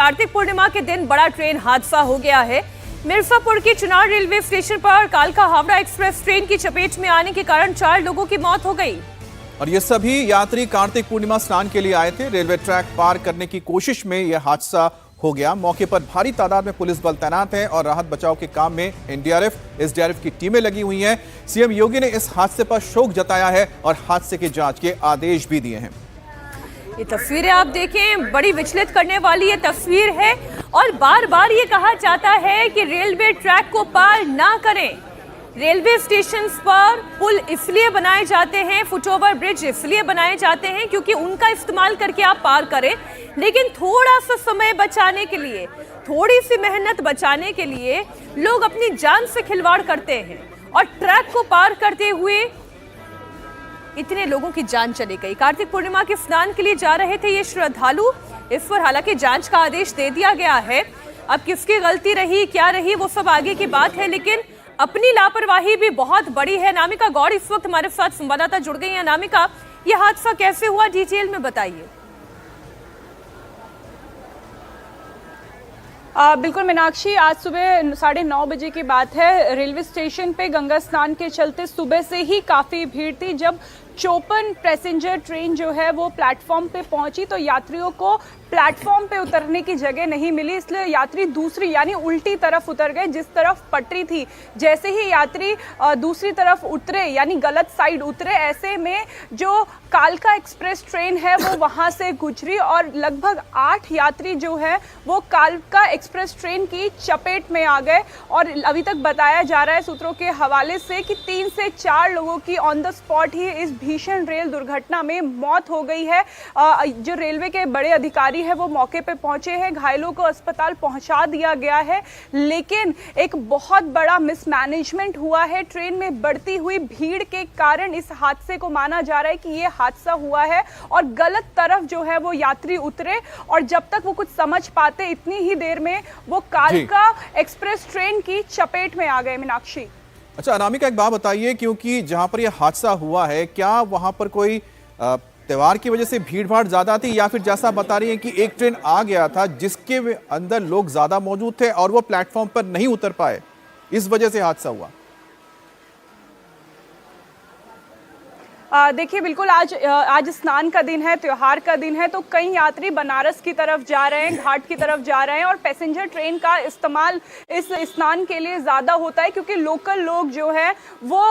कार्तिक पूर्णिमा के दिन बड़ा ट्रेन हादसा हो गया है। मिर्जापुर की चुनार रेलवे स्टेशन पर कालका हावड़ा एक्सप्रेस ट्रेन की चपेट में आने के कारण 4 लोगों की मौत हो गई। और ये सभी यात्री कार्तिक पूर्णिमा स्नान के लिए आए थे। रेलवे ट्रैक पार करने की कोशिश में यह हादसा हो गया। मौके पर भारी तादाद में पुलिस बल तैनात है और राहत बचाव के काम में एनडीआरएफ, एसडीआरएफ की टीमें लगी हुई हैं। सीएम योगी ने इस हादसे पर शोक जताया है और हादसे की जांच के आदेश भी दिए हैं। ये तस्वीरें आप देखें, बड़ी विचलित करने वाली ये तस्वीर है और बार बार ये कहा जाता है कि रेलवे ट्रैक को पार ना करें। रेलवे स्टेशन पर पुल इसलिए बनाए जाते हैं, फुटओवर ब्रिज इसलिए बनाए जाते हैं क्योंकि उनका इस्तेमाल करके आप पार करें। लेकिन थोड़ा सा समय बचाने के लिए, थोड़ी सी मेहनत बचाने के लिए लोग अपनी जान से खिलवाड़ करते हैं और ट्रैक को पार करते हुए इतने लोगों की जान चली गई। कार्तिक पूर्णिमा के स्नान के लिए जा रहे थे ये श्रद्धालु। इस पर हालांकि जांच का आदेश दे दिया गया है। अब किसकी गलती रही, क्या रही, वो सब आगे की बात है, लेकिन अपनी लापरवाही भी बहुत बड़ी है। अनामिका गौड़ इस वक्त हमारे साथ संवाददाता जुड़ गई है। अनामिका, यह हादसा कैसे हुआ, डिटेल में बताइए। बिल्कुल मीनाक्षी, आज सुबह 9:30 बजे की बात है। रेलवे स्टेशन पे गंगा स्नान के चलते सुबह से ही काफ़ी भीड़ थी। जब 54 पैसेंजर ट्रेन जो है वो प्लेटफॉर्म पे पहुंची तो यात्रियों को प्लेटफॉर्म पे उतरने की जगह नहीं मिली, इसलिए यात्री दूसरी यानी उल्टी तरफ उतर गए जिस तरफ पटरी थी। जैसे ही यात्री दूसरी तरफ उतरे यानी गलत साइड उतरे, ऐसे में जो कालका एक्सप्रेस ट्रेन है वो वहां से गुजरी और लगभग 8 यात्री जो है वो कालका एक्सप्रेस ट्रेन की चपेट में आ गए। और अभी तक बताया जा रहा है सूत्रों के हवाले से कि 3 से 4 लोगों की ऑन द स्पॉट ही इस भीषण रेल दुर्घटना में मौत हो गई है। जो रेलवे के बड़े अधिकारी है वो मौके पे पहुंचे हैं, घायलों को अस्पताल पहुंचा दिया गया है। लेकिन एक बहुत बड़ा मिसमैनेजमेंट हुआ है। ट्रेन में बढ़ती हुई भीड़ के कारण इस हादसे को माना जा रहा है कि ये हादसा हुआ है और गलत तरफ जो है वो यात्री उतरे और जब तक वो कुछ समझ पाते इतनी ही देर में वो कालका एक्सप्रेस ट्रेन की चपेट में आ गए। मीनाक्षी, अच्छा अनामिका, एक बात बताइए, क्योंकि जहां पर यह हादसा हुआ है क्या वहां पर कोई त्योहार की वजह से भीड़ भाड़ ज्यादा थी या फिर जैसा बता रही है कि एक ट्रेन आ गया था जिसके अंदर लोग ज्यादा मौजूद थे और वो प्लेटफॉर्म पर नहीं उतर पाए, इस वजह से हादसा हुआ? देखिए, बिल्कुल आज स्नान का दिन है, त्योहार का दिन है, तो कई यात्री बनारस की तरफ जा रहे हैं, घाट की तरफ जा रहे हैं और पैसेंजर ट्रेन का इस्तेमाल इस स्नान के लिए ज़्यादा होता है क्योंकि लोकल लोग जो है वो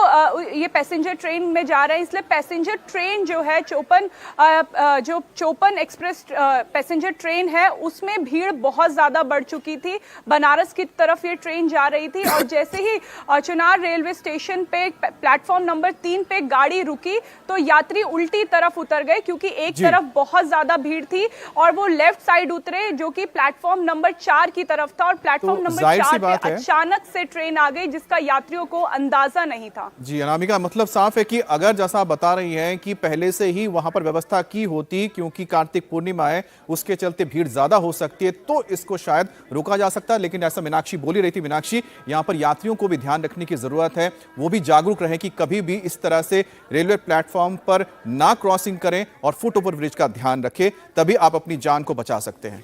ये पैसेंजर ट्रेन में जा रहे हैं। इसलिए पैसेंजर ट्रेन जो है 54 एक्सप्रेस पैसेंजर ट्रेन है उसमें भीड़ बहुत ज़्यादा बढ़ चुकी थी। बनारस की तरफ ये ट्रेन जा रही थी और जैसे ही चुनार रेलवे स्टेशन पे प्लेटफॉर्म नंबर 3 पे गाड़ी रुकी तो यात्री उल्टी तरफ उतर गए क्योंकि एक तरफ बहुत ज्यादा भीड़ थी और वो लेफ्ट साइड उतरे जो कि प्लेटफॉर्म नंबर 4 की तरफ था और प्लेटफॉर्म नंबर 4 पे अचानक से ट्रेन आ गई जिसका यात्रियों को अंदाजा नहीं था। जी अनामिका, मतलब साफ है कि अगर जैसा आप बता रही हैं कि पहले से ही वहां पर व्यवस्था की होती क्योंकि कार्तिक पूर्णिमा है उसके चलते भीड़ ज्यादा हो सकती है तो इसको शायद रोका जा सकता है, लेकिन ऐसा मीनाक्षी बोली रही थी। मीनाक्षी, यहाँ पर यात्रियों को भी ध्यान रखने की जरूरत है, वो भी जागरूक रहे कि कभी भी इस तरह से रेलवे प्लेटफॉर्म पर ना क्रॉसिंग करें और फुट ओवर ब्रिज का ध्यान रखें, तभी आप अपनी जान को बचा सकते हैं।